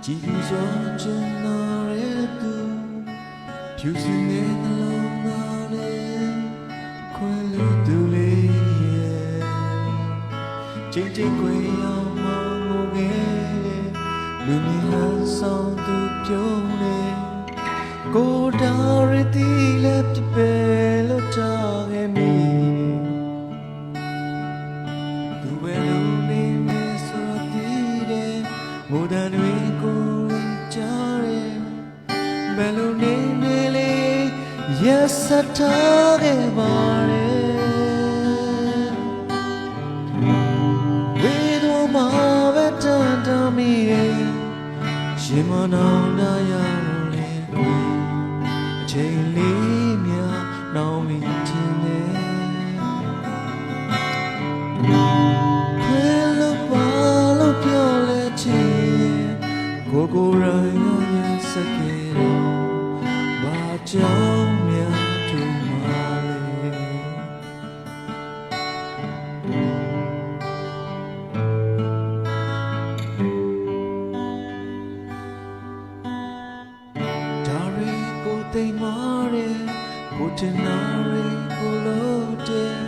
ကြည်ကြောချင်တော်ရဲ့သူဖြူစင်တဲ့နှလုံးသားလေးခွဲလို့သူလေးရဲ့ချိန်ချိန်ခွေအောင်မငိုခဲ့လူမြင်ဟန်ဆောင်သူပြုံးနေကိုတာရတီလည်းပြပဲလို့ထားခဲ့မိသူပဲလုံးနေနေဆိုတည်တယ်မိုးတန်တွေကိုကြားတယ်ဘယ်လိုနေနေလေရက်စက်ထားခဲ့ပါလေဝေးတော့မှာပဲတန်တမီရဲ့ရှင်မနောင်နာရလို့လေအချိန်လေးများနောင်မိတင်နေခွဲလို့ပါလို့ပြောလဲချင်ကိုကိုရိုင်းရစကေတော့ဘာကြောင့်များတူမာလဲဒါရီကိုတိမ်မာတယ်ကိုတင်နာရီကိုလို့တယ်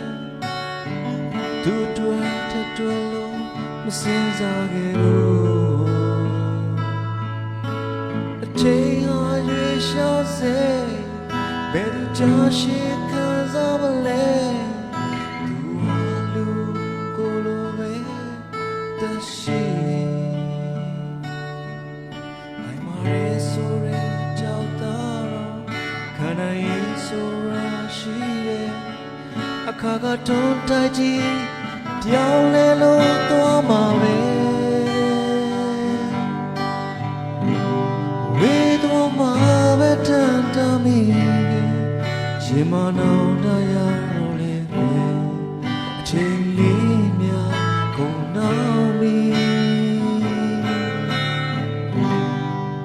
သူတွေ့တဲ့တွေ့လို့မစင်စားခဲ့လို့အချိန်ဟာရွေးလျှော့စေဘယ်သူကြရှိခံစားမလဲသူဟာလူကိုလိုပဲတရှိအိုင်မာရဲဆိုရဲကြောက်တာတော့ခန္ဓာရေးဆိုရရှိတယ်အခါကတွန်းတိုက်ကြည့်ပြောင်းလဲလို့သွားမှာပဲဝေးတော့မှာပဲတန်တမီရှင်မနောင်တရတော့လေအချိန်လေးများကုန်နောက်မီ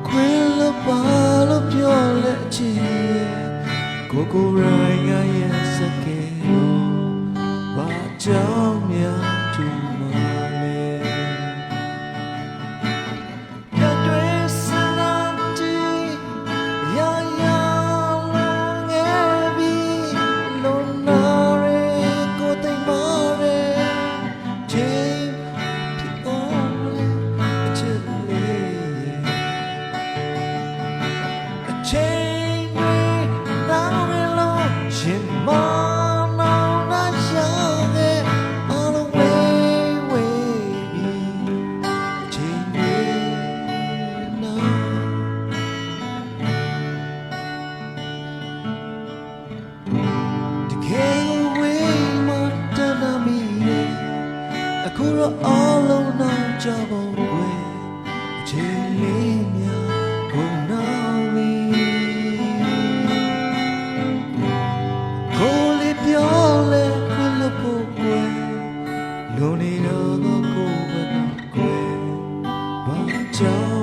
ခွေးလို့ပါလို့ပြောလဲအချင်းကိုကိုရိုင်းရဲ့စကေတော့ဘာကြောင့်များတူမာလဲကတွေစနာတီရာရာလုံးငယ်ပြီးလုံးနာရဲကိုတိမ်မာရဲချိန်ဒီအောင်အချစ်လေးအချိန်လေးနောင်ရလို့ရှင်မအခုတော့all alone now ကြဖို့ွယ်အချိန်လေးများကုန်နောက်ပြီကိုလေးပြောလဲခွင့်လို့ဖို့ွယ်လုံနေတော့ကိုပဲကွယ်ဘာကြောင့်